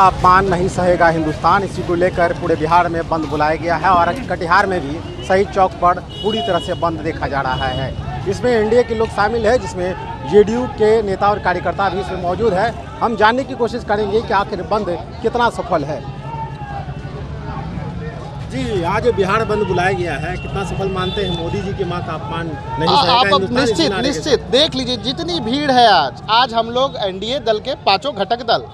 अपमान नहीं सहेगा हिंदुस्तान, इसी को लेकर पूरे बिहार में बंद बुलाया गया है और कटिहार में भी शहीद चौक पर पूरी तरह से बंद देखा जा रहा है। इसमें एनडीए के लोग शामिल है, जिसमें जेडीयू के नेता और कार्यकर्ता भी इसमें मौजूद है। हम जानने की कोशिश करेंगे कि आखिर बंद कितना सफल है। जी, आज बिहार बंद बुलाया गया है, कितना सफल मानते हैं? मोदी जी की मां का अपमान नहीं सहेगा आप निश्चित देख लीजिए जितनी भीड़ है आज हम लोग एनडीए दल के पांचों घटक दल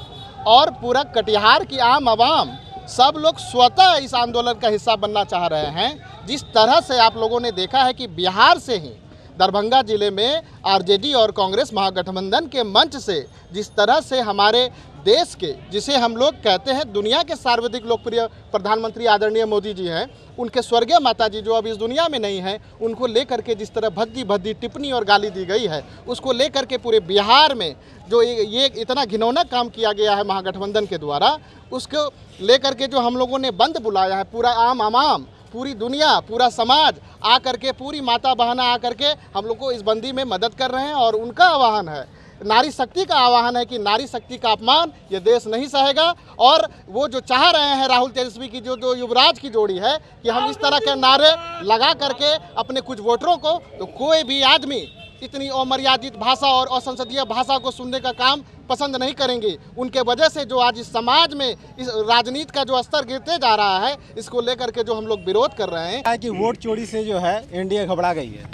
और पूरा कटिहार की आम आवाम सब लोग स्वतः इस आंदोलन का हिस्सा बनना चाह रहे हैं। जिस तरह से आप लोगों ने देखा है कि बिहार से ही दरभंगा जिले में आरजेडी और कांग्रेस महागठबंधन के मंच से जिस तरह से हमारे देश के, जिसे हम लोग कहते हैं दुनिया के सर्वाधिक लोकप्रिय प्रधानमंत्री आदरणीय मोदी जी हैं, उनके स्वर्गीय माता जी जो अब इस दुनिया में नहीं हैं, उनको लेकर के जिस तरह भद्दी भद्दी टिप्पणी और गाली दी गई है, उसको लेकर के पूरे बिहार में जो ये इतना घिनौना काम किया गया है महागठबंधन के द्वारा, उसको लेकर के जो हम लोगों ने बंद बुलाया है, पूरा आम आवाम, पूरी दुनिया, पूरा समाज आकर के, पूरी माता बहना आकर के हम लोग को इस बंदी में मदद कर रहे हैं। और उनका आह्वान है, नारी शक्ति का आह्वान है कि नारी शक्ति का अपमान ये देश नहीं सहेगा। और वो जो चाह रहे हैं राहुल तेजस्वी की जो युवराज की जोड़ी है कि हम इस तरह के नारे लगा करके अपने कुछ वोटरों को, तो कोई भी आदमी इतनी अमर्यादित भाषा और असंसदीय भाषा को सुनने का काम पसंद नहीं करेंगे। उनके वजह से जो आज इस समाज में इस राजनीति का जो स्तर गिरते जा रहा है, इसको लेकर के जो हम लोग विरोध कर रहे हैं कि वोट चोरी से जो है एनडीए घबरा गई है।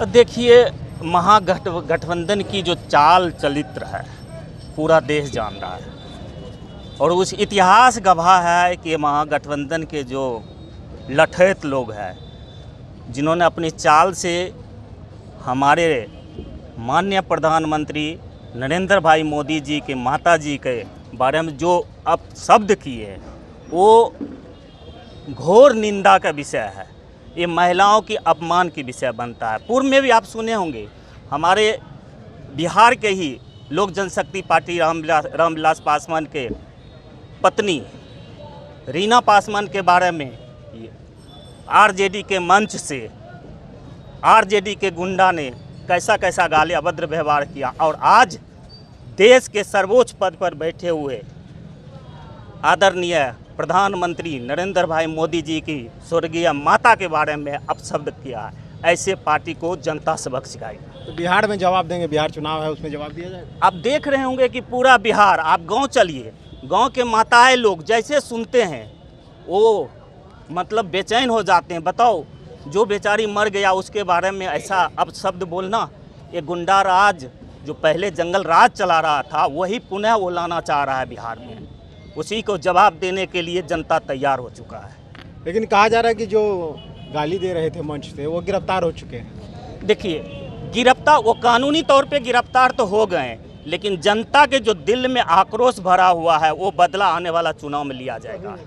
देखिए, महागठबंधन की जो चाल चरित्र है पूरा देश जान रहा है और उस इतिहास गवाह है कि महागठबंधन के जो लठैत लोग हैं, जिन्होंने अपनी चाल से हमारे माननीय प्रधानमंत्री नरेंद्र भाई मोदी जी के माता जी के बारे में जो अब शब्द किए, वो घोर निंदा का विषय है। ये महिलाओं की अपमान की विषय बनता है। पूर्व में भी आप सुने होंगे, हमारे बिहार के ही लोक जनशक्ति पार्टी रामविलास पासवान के पत्नी रीना पासवान के बारे में आरजेडी के मंच से आरजेडी के गुंडा ने कैसा कैसा गाली अभद्र व्यवहार किया। और आज देश के सर्वोच्च पद पर बैठे हुए आदरणीय प्रधानमंत्री नरेंद्र भाई मोदी जी की स्वर्गीय माता के बारे में अपशब्द किया है। ऐसे पार्टी को जनता सबक सिखाएगी। तो बिहार में जवाब देंगे, बिहार चुनाव है उसमें जवाब दिया जाएगा। आप देख रहे होंगे कि पूरा बिहार, आप गांव चलिए, गांव के माताएं लोग जैसे सुनते हैं वो मतलब बेचैन हो जाते हैं। बताओ, जो बेचारी मर गया उसके बारे में ऐसा अपशब्द बोलना, ये गुंडा राज जो पहले जंगल राज चला रहा था वही पुनः वो लाना चाह रहा है बिहार में। उसी को जवाब देने के लिए जनता तैयार हो चुका है। लेकिन कहा जा रहा है कि जो गाली दे रहे थे मंच से वो गिरफ्तार हो चुके हैं। देखिए, गिरफ्तार वो कानूनी तौर पे गिरफ्तार तो हो गए, लेकिन जनता के जो दिल में आक्रोश भरा हुआ है वो बदला आने वाला चुनाव में लिया जाएगा।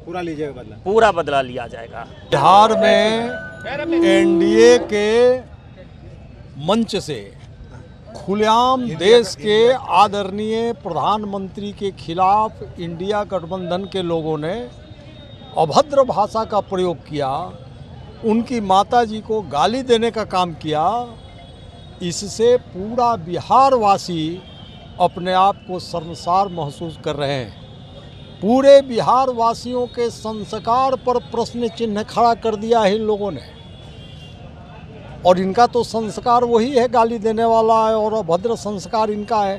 पूरा लीजिएगा बदला? पूरा बदला लिया जाएगा। बिहार में एनडीए के मंच से खुलेआम देश के आदरणीय प्रधानमंत्री के खिलाफ इंडिया गठबंधन के लोगों ने अभद्र भाषा का प्रयोग किया, उनकी माताजी को गाली देने का काम किया। इससे पूरा बिहार वासी अपने आप को शर्मसार महसूस कर रहे हैं। पूरे बिहार वासियों के संस्कार पर प्रश्न चिन्ह खड़ा कर दिया है इन लोगों ने। और इनका तो संस्कार वही है, गाली देने वाला है और अभद्र संस्कार इनका है।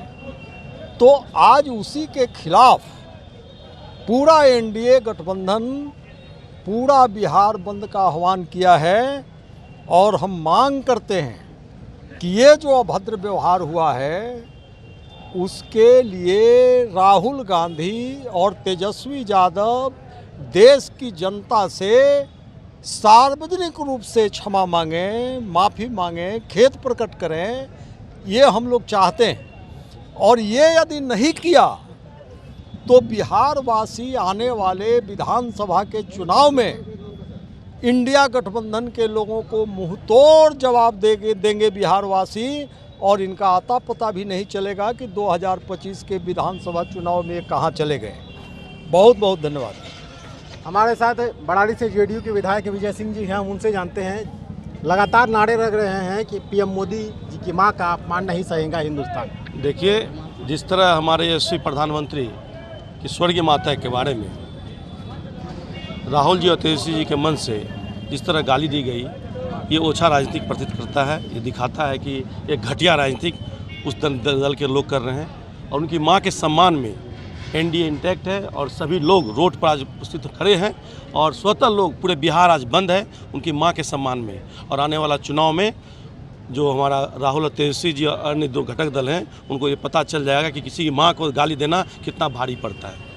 तो आज उसी के खिलाफ पूरा एनडीए गठबंधन पूरा बिहार बंद का आह्वान किया है। और हम मांग करते हैं कि ये जो अभद्र व्यवहार हुआ है उसके लिए राहुल गांधी और तेजस्वी यादव देश की जनता से सार्वजनिक रूप से क्षमा मांगें, माफ़ी मांगें, खेद प्रकट करें। ये हम लोग चाहते हैं। और ये यदि नहीं किया तो बिहार वासी आने वाले विधानसभा के चुनाव में इंडिया गठबंधन के लोगों को मुंहतोड़ जवाब देंगे बिहार वासी। और इनका आता पता भी नहीं चलेगा कि 2025 के विधानसभा चुनाव में कहाँ चले गए। बहुत बहुत धन्यवाद। हमारे साथ बड़ाली से जेडीयू के विधायक विजय सिंह जी हैं, हम उनसे जानते हैं। लगातार नारे लग रहे हैं कि पीएम मोदी जी की मां का अपमान नहीं सहेगा हिंदुस्तान। देखिए, जिस तरह हमारे यशस्वी प्रधानमंत्री की स्वर्गीय माता के बारे में राहुल जी और तेजस्वी जी के मन से जिस तरह गाली दी गई, ये ओछा राजनीतिक प्रतीत करता है। ये दिखाता है कि एक घटिया राजनीतिक उस दल के लोग कर रहे हैं। और उनकी मां के सम्मान में एनडीए इंटैक्ट है और सभी लोग रोड पर आज उपस्थित खड़े हैं और स्वतः लोग पूरे बिहार आज बंद है उनकी मां के सम्मान में। और आने वाला चुनाव में जो हमारा राहुल और तेजस्वी जी और अन्य दो घटक दल हैं, उनको ये पता चल जाएगा कि किसी की मां को गाली देना कितना भारी पड़ता है।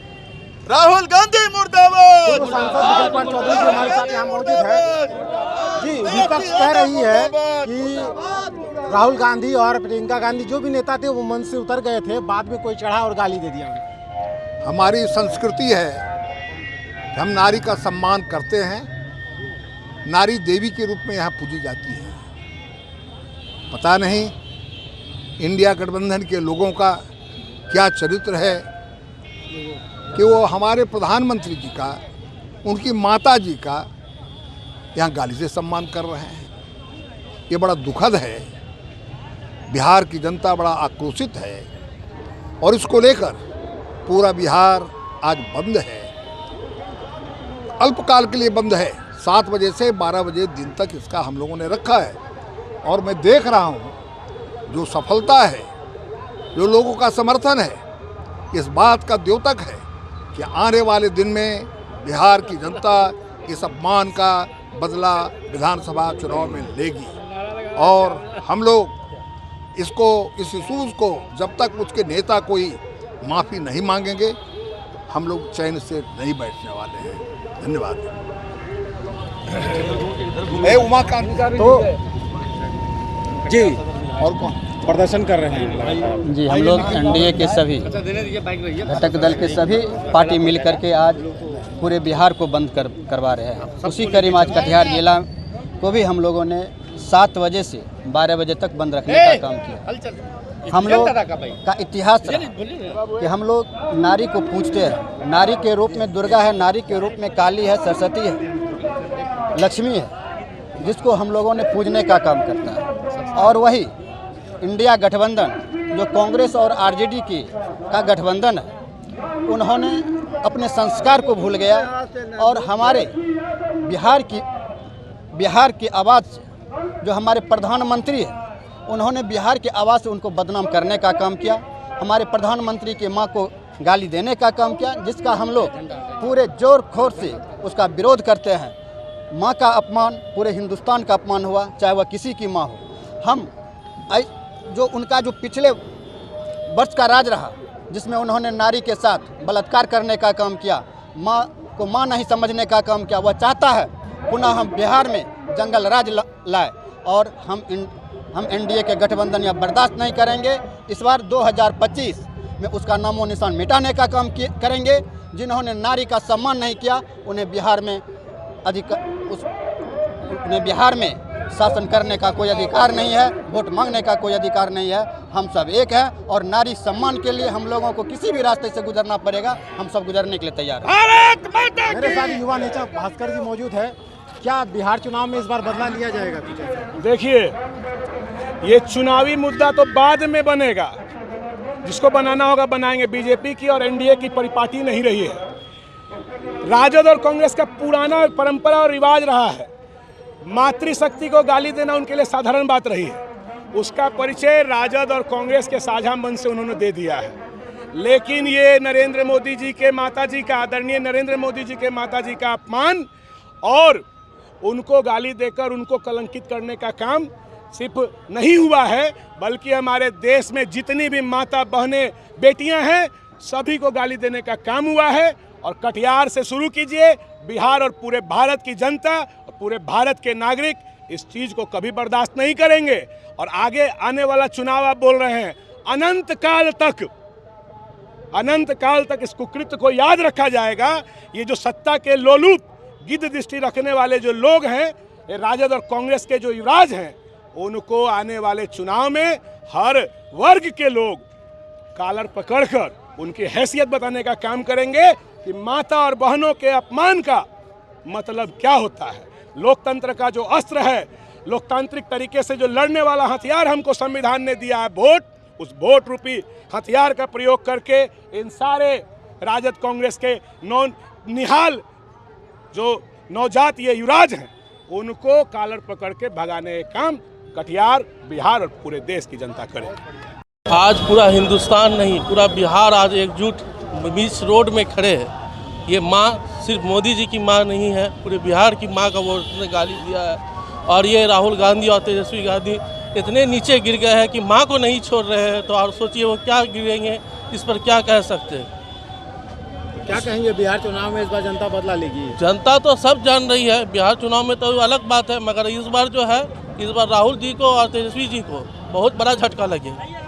राहुल गांधी मुर्दाबाद। तो सांसद निखिल कुमार चौधरी जी हमारे साथ यहाँ मौजूद है। जी, विपक्ष कह रही है कि राहुल गांधी और प्रियंका गांधी जो भी नेता थे वो मंच से उतर गए थे, बाद में कोई चढ़ा और गाली दे दिया उन्हें। हमारी संस्कृति है कि हम नारी का सम्मान करते हैं, नारी देवी के रूप में यहाँ पूजी जाती है। पता नहीं इंडिया गठबंधन के लोगों का क्या चरित्र है कि वो हमारे प्रधानमंत्री जी का, उनकी माता जी का यहाँ गाली से सम्मान कर रहे हैं। ये बड़ा दुखद है। बिहार की जनता बड़ा आक्रोशित है और इसको लेकर पूरा बिहार आज बंद है। अल्पकाल के लिए बंद है। 7 बजे से 12 बजे दिन तक इसका हम लोगों ने रखा है। और मैं देख रहा हूँ जो सफलता है, जो लोगों का समर्थन है, इस बात का द्योतक है कि आने वाले दिन में बिहार की जनता इस अपमान का बदला विधानसभा चुनाव में लेगी। और हम लोग इसको, इस इशूज़ को जब तक उसके नेता कोई माफ़ी नहीं मांगेंगे, हम लोग चैन से नहीं बैठने वाले हैं। धन्यवाद। उमाकांत तो जी, और कौन प्रदर्शन कर रहे हैं? जी, हम लोग एनडीए के सभी घटक दल के सभी पार्टी मिल करके आज पूरे बिहार को बंद करवा रहे हैं। उसी करीब आज कटिहार जिला को भी हम लोगों ने 7 बजे से 12 बजे तक बंद रखने का काम किया। हम लोग का इतिहास रहा कि हम लोग नारी को पूजते हैं। नारी के रूप में दुर्गा है, नारी के रूप में काली है, सरस्वती है, लक्ष्मी है, जिसको हम लोगों ने पूजने का काम करता है। और वही इंडिया गठबंधन जो कांग्रेस और आरजेडी का गठबंधन है, उन्होंने अपने संस्कार को भूल गया और हमारे बिहार की आवाज़ से, जो हमारे प्रधानमंत्री हैं, उन्होंने बिहार की आवाज़ से उनको बदनाम करने का काम किया। हमारे प्रधानमंत्री की मां को गाली देने का काम किया, जिसका हम लोग पूरे जोर खोर से उसका विरोध करते हैं। मां का अपमान पूरे हिंदुस्तान का अपमान हुआ, चाहे वह किसी की मां हो। हम जो उनका जो पिछले वर्ष का राज रहा, जिसमें उन्होंने नारी के साथ बलात्कार करने का काम किया, मां को मां नहीं समझने का काम किया, वह चाहता है पुनः हम बिहार में जंगल राज लाए। और हम एनडीए के गठबंधन या बर्दाश्त नहीं करेंगे। इस बार 2025 में उसका नामो निशान मिटाने का काम करेंगे। जिन्होंने नारी का सम्मान नहीं किया, उन्हें बिहार में शासन करने का कोई अधिकार नहीं है, वोट मांगने का कोई अधिकार नहीं है। हम सब एक हैं और नारी सम्मान के लिए हम लोगों को किसी भी रास्ते से गुजरना पड़ेगा, हम सब गुजरने के लिए तैयार हैं। मेरे साथ युवा नेता भास्कर जी मौजूद है। क्या बिहार चुनाव में इस बार बदला लिया जाएगा? देखिए, ये चुनावी मुद्दा तो बाद में बनेगा, जिसको बनाना होगा बनाएंगे। बीजेपी की और एनडीए की परिपाटी नहीं रही है। राजद और कांग्रेस का पुराना परंपरा और रिवाज रहा है। मातृशक्ति को गाली देना उनके लिए साधारण बात रही है। उसका परिचय राजद और कांग्रेस के साझा मन से उन्होंने दे दिया है। लेकिन ये नरेंद्र मोदी जी के माताजी का, आदरणीय नरेंद्र मोदी जी के माताजी का अपमान और उनको गाली देकर उनको कलंकित करने का काम सिर्फ नहीं हुआ है, बल्कि हमारे देश में जितनी भी माता बहनें बेटियां हैं, सभी को गाली देने का काम हुआ है। और कटिहार से शुरू कीजिए, बिहार और पूरे भारत की जनता और पूरे भारत के नागरिक इस चीज़ को कभी बर्दाश्त नहीं करेंगे। और आगे आने वाला चुनाव आप बोल रहे हैं, अनंत काल तक इस कुकृत्य को याद रखा जाएगा। ये जो सत्ता के लोलुप गिद्ध दृष्टि रखने वाले जो लोग हैं, ये राजद और कांग्रेस के जो युवराज हैं, उनको आने वाले चुनाव में हर वर्ग के लोग कॉलर पकड़कर उनकी हैसियत बताने का काम करेंगे कि माता और बहनों के अपमान का मतलब क्या होता है। लोकतंत्र का जो अस्त्र है, लोकतांत्रिक तरीके से जो लड़ने वाला हथियार हमको संविधान ने दिया है, वोट, उस वोट रूपी हथियार का प्रयोग करके इन सारे राजद कांग्रेस के निहाल जो नवजात ये युवराज हैं उनको कालर पकड़ के भगाने का काम कटिहार, बिहार और पूरे देश की जनता करे। आज पूरा हिंदुस्तान नहीं, पूरा बिहार आज एकजुट बीच रोड में खड़े हैं। ये माँ सिर्फ मोदी जी की माँ नहीं है, पूरे बिहार की माँ का वो उसने गाली दिया है। और ये राहुल गांधी और तेजस्वी गांधी इतने नीचे गिर गए हैं कि माँ को नहीं छोड़ रहे हैं, तो और सोचिए वो क्या गिरेंगे, इस पर क्या कह सकते हैं। क्या कहेंगे, बिहार चुनाव में इस बार जनता बदला लेगी? जनता तो सब जान रही है, बिहार चुनाव में तो अलग बात है, मगर इस बार जो है, इस बार राहुल जी को और तेजस्वी जी को बहुत बड़ा झटका लगेगा।